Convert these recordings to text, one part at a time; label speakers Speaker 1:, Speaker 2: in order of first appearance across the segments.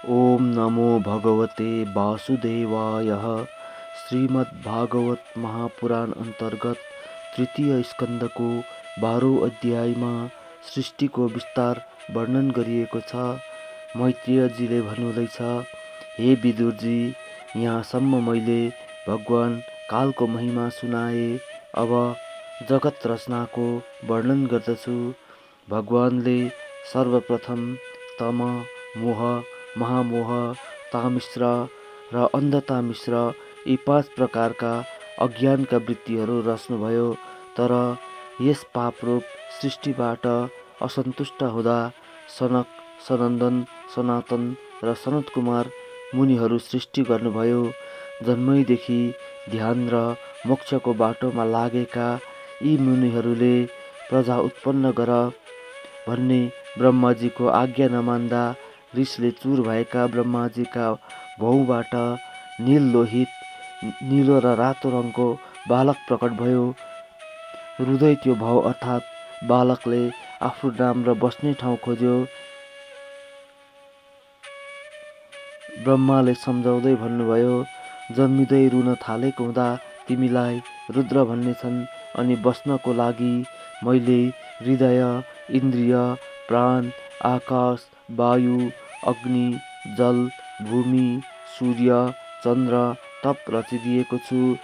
Speaker 1: ओम नमो भगवते वासुदेवाय। श्रीमद्भागवत महापुराण अन्तर्गत तृतीय स्कन्दको 12औं अध्यायमा सृष्टिको विस्तार वर्णन गरिएको छ। मैत्रेयजीले भन्नुहुँदैछ, हे विदुरजी, यहाँसम्म मैले भगवान कालको महिमा सुनाए। अब जगत रचनाको वर्णन गर्दछु। भगवानले सर्वप्रथम तम, मोह, महामोह, तामिश्र र अन्धता मिश्र यी 5 प्रकारका अज्ञानका वृत्तिहरू रच्नुभयो। तर यस पापरूप सृष्टिबाट असन्तुष्ट हुँदा सनक, सनन्दन, सनातन र सनत कुमार मुनिहरू सृष्टि गर्नुभयो। जन्मैदेखि ध्यान र मोक्षको बाटोमा लागेका यी मुनिहरूले प्रजा उत्पन्न गर भन्ने ब्रह्माजीको आज्ञा नमान्दा रिसले चुर भएका ब्रह्माजीका भौबाट नील लोहित, नीलो र रातो रङको बालक प्रकट भयो। रुँदै त्यो भौ अर्थात् बालकले आफ्नो नाम र बस्ने ठाउँ खोज्यो। ब्रह्माले सम्झाउँदै भन्नुभयो, जन्मिँदै रुन थालेको हुँदा तिमीलाई रुद्र भन्नेछन्, अनि बस्नको लागि मैले हृदय, इन्द्रिय, प्राण, आकाश, वायु, अग्नि, जल, भूमि, सूर्य, चन्द्र, तप रचिदिएको छु।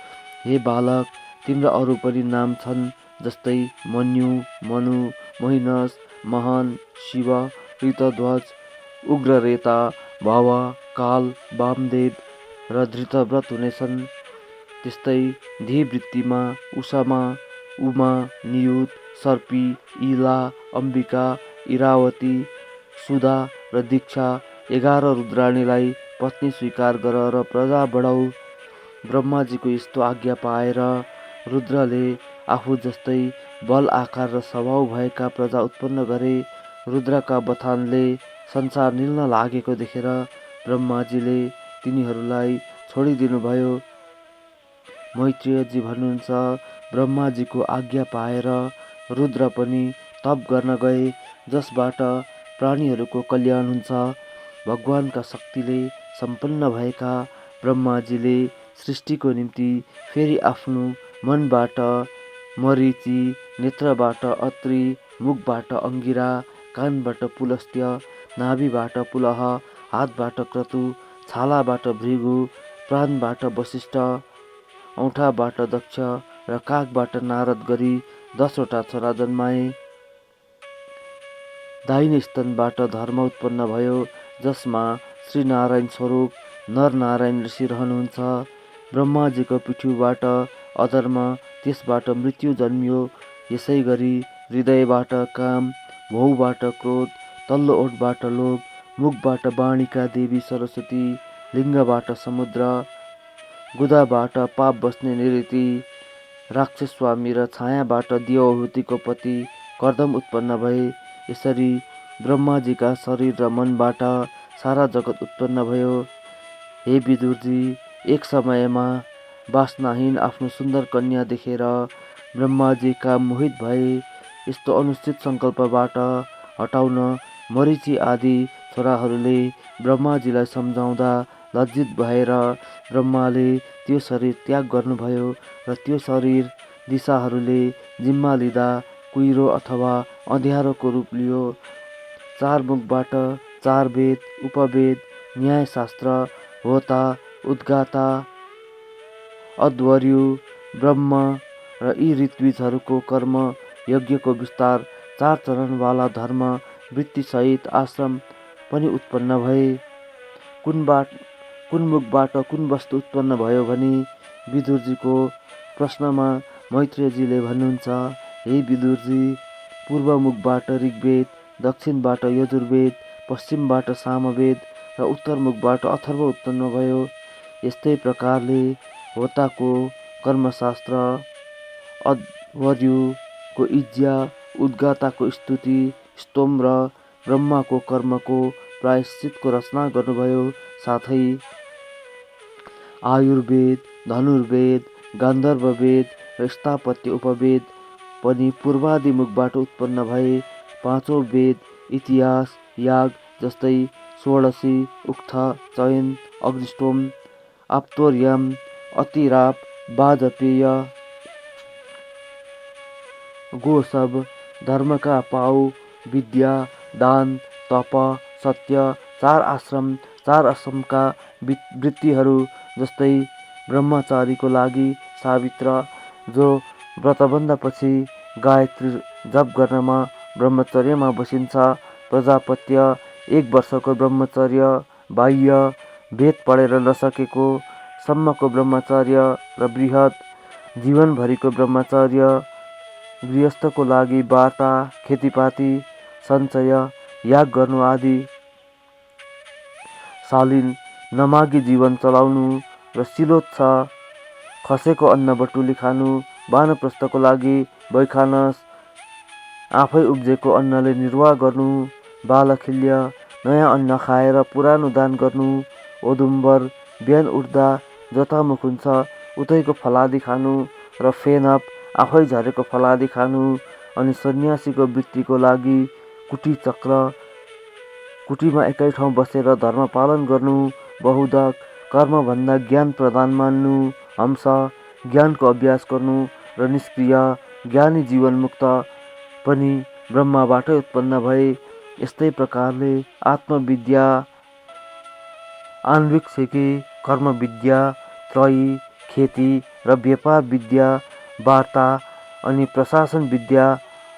Speaker 1: हे बालक, तिम्रा अरू पनि नाम छन्, जस्तै मन्यु, मनु, मोहिनस, महान, शिव, ऋतध्वज, उग्ररेता, भव, काल, वामदेव र धृतव्रत हुनेछन्। त्यस्तै ध्येयवृत्तिमा उषामा उमा, नियुत, सर्पी, इला, अम्बिका, इरावती, सुधा र दीक्षा 11 रुद्राणीलाई पत्नी स्वीकार गर र प्रजा बढाऊ। ब्रह्माजीको यस्तो आज्ञा पाएर रुद्रले आफू जस्तै बल, आकार र स्वभाव भएका प्रजा उत्पन्न गरे। रुद्रका बथानले संसार निल्न लागेको देखेर ब्रह्माजीले तिनीहरूलाई छोडिदिनुभयो। मैत्रेयजी भन्नुहुन्छ, ब्रह्माजीको आज्ञा पाएर रुद्र पनि तप गर्न गए, जसबाट प्राणीहरूको कल्याण हुन्छ। भगवानका शक्तिले सम्पन्न भएका ब्रह्माजीले सृष्टिको निम्ति फेरि आफ्नो मनबाट मरीचि, नेत्रबाट अत्रि, मुखबाट अंगिरा, कानबाट पुलस्त्य, नाभिबाट पुलह, हातबाट क्रतु, छालाबाट भृगु, प्राणबाट वशिष्ठ, औँठाबाट दक्ष र काखबाट नारद गरी 10 वटा छोरा जन्माए। दाहिने स्तनबाट धर्म उत्पन्न भयो, जसमा श्री नारायण स्वरूप नर नारायण ऋषि रहनुहुन्छ। ब्रह्माजीको पिठ्युबाट अधर्म, त्यसबाट मृत्यु जन्मियो। यसै गरी हृदयबाट काम, भौबाट क्रोध, तल्लो ओठबाट लोभ, मुखबाट वाणिका देवी सरस्वती, लिङ्गबाट समुद्र, गुदाबाट पाप बस्ने निरति, राक्षस स्वामी र छायाबाट देवहूतिको पति कर्दम उत्पन्न भए। यसरी ब्रह्माजीका शरीर र मनबाट सारा जगत उत्पन्न भयो। हे विदुरजी, एक समयमा वासनाहीन आफ्नो सुन्दर कन्या देखेर ब्रह्माजी मोहित भए। यस्तो अनुचित सङ्कल्पबाट हटाउन मरीचि आदि छोराहरूले ब्रह्माजीलाई सम्झाउँदा लज्जित भएर ब्रह्माले त्यो शरीर त्याग गर्नुभयो र त्यो शरीर दिशाहरूले जिम्मा लिँदा कुहिरो अथवा अँध्यारोको रूप लियो। 4 मुखबाट 4 वेद, उपवेद, न्यायशास्त्र, होता, उद्गाता, अध्वर्यु, ब्रह्म र यी ऋत्विजहरूको कर्म यज्ञको विस्तार, 4 चरणवाला धर्म वृत्तिसहित आश्रम पनि उत्पन्न भए। कुन मुखबाट कुन वस्तु उत्पन्न भयो भने विदुरजीको प्रश्नमा मैत्रेयजीले भन्नुहुन्छ, हे विदुरजी, पूर्व मुखबाट ऋग्वेद, दक्षिणबाट यजुर्वेद, पश्चिमबाट सामवेद र उत्तर मुखबाट अथर्व उत्पन्न भयो। यस्तै प्रकारले होताको कर्मशास्त्र, अध्वर्युको इज्जा, उद्गाताको स्तुति, स्तोम र ब्रह्माको कर्मको प्रायश्चितको रचना गर्नुभयो। साथै आयुर्वेद, धनुर्वेद, गान्धर्ववेद र स्थापत्य उपवेद पनि पूर्वादि मुखबाट उत्पन्न भए। 5औं वेद इतिहास, याग जस्तै षोडशी, उक्थ, चयन, अग्निष्टोम, आप्तोर्यम, अतिराप, वाजपेय, गो सब, धर्मका पाउ, विद्या, दान, तप, सत्य, चार आश्रम, चार आश्रमका वृत्तिहरू जस्तै ब्रह्मचारीको लागि सावित्र, जो व्रतबन्धपछि गायत्री जप गर्नमा ब्रह्मचर्यमा बसिन्छ, प्रजापत्य, 1 वर्षको ब्रह्मचर्य, बाह्य, वेद पढेर नसकेको सम्मको ब्रह्मचर्य र बृहत, जीवनभरिको ब्रह्मचर्य, गृहस्थको लागि वार्ता, खेतीपाती, सञ्चय, याग गर्नु आदि, शालीन, नमागी जीवन चलाउनु र शिलोत्छ, खसेको अन्न बटुली खानु, वानप्रस्थको लागि वैखानस, आफै उब्जेको अन्नले निर्वाह गर्नु, बालखिल्य, नयाँ अन्न खाएर पुरानो दान गर्नु, औदुम्बर, बिहान उठ्दा जता मुख हुन्छ उतैको फलादी खानु र फेनप, आफै झरेको फलादी खानु, अनि सन्यासीको वृत्तिको लागि कुटी चक्र, कुटीमा एकै ठाउँ बसेर धर्म पालन गर्नु, बहुदक, कर्मभन्दा ज्ञान प्रधान मान्नु, हंस, ज्ञानको अभ्यास गर्नु र निष्क्रिय, ज्ञानी जीवनमुक्त पनि ब्रह्मबाटै उत्पन्न भए। यस्तै प्रकारले आत्मविद्या, आन्विक्षिकी, कर्मविद्या, त्रयी, खेती र व्यापार विद्या, वार्ता अनि प्रशासन विद्या,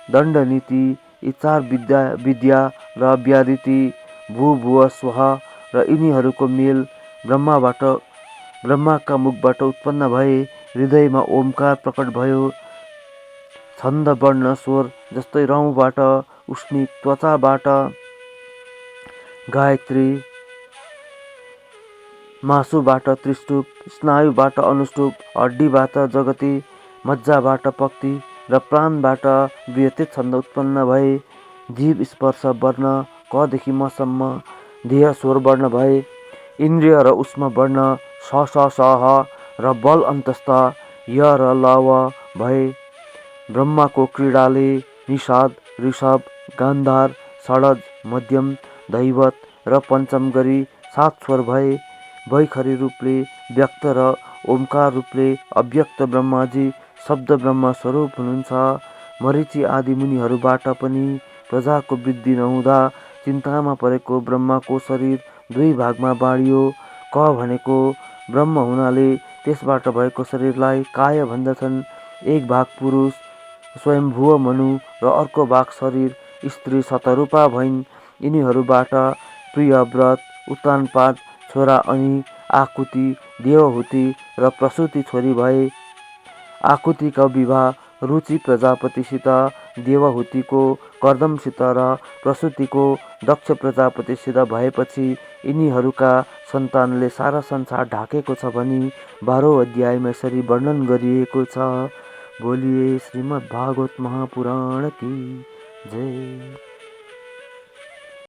Speaker 1: दण्डनीति, यी 4 विद्या र व्याहृति, भू भुव स्वः र यिनीहरूको मेल ब्रह्माका मुखबाट उत्पन्न भए। हृदयमा ओमकार प्रकट भयो। छन्द, वर्ण, स्वर जस्तै रौँबाट उष्णी, त्वचाबाट गायत्री, मासुबाट त्रिष्टुप, स्नायुबाट अनुष्टुप, हड्डीबाट जगती, मज्जाबाट पक्ति र प्राणबाट बृहते छन्द उत्पन्न भए। जीव, स्पर्श, वर्ण, कदेखि मसम्म, देह, स्वर वर्ण भए। इन्द्रिय र उष्म वर्ण स, स, स, ह र बल अन्तस्थ य र ल, व भए। ब्रह्माको क्रीडाले निषाद, ऋषभ, गान्धार, षडज, मध्यम, दैवत र पञ्चम गरी 7 स्वर भए। वैखरी रूपले व्यक्त र ओमकार रूपले अव्यक्त ब्रह्माजी शब्द ब्रह्म स्वरूप हुनुहुन्छ। मरीचि आदि मुनिहरूबाट पनि प्रजाको वृद्धि नहुँदा चिन्तामा परेको ब्रह्माको शरीर 2 भागमा बाँडियो। क भनेको ब्रह्म हुनाले त्यसबाट भएको शरीरलाई काय भन्दछन्। एक भाग पुरुष स्वयम्भुव मनु र अर्को भाग शरीर स्त्री शतरूपा भइन्। यिनीहरूबाट प्रियव्रत, उत्तानपाद छोरा अनि आकुति, देवहुति र प्रसूति छोरी भए। आकुतिका विवाह रुचि प्रजापतिसित, देवहुतिको कर्दमसित र प्रसूतिको दक्ष प्रजापतिसित भएपछि यिनीहरूका सन्तानले सारा संसार ढाकेको छ भनी 12औं अध्यायमा यसरी वर्णन गरिएको छ। बोलिए श्रीमद् भागवत महापुराण की जय।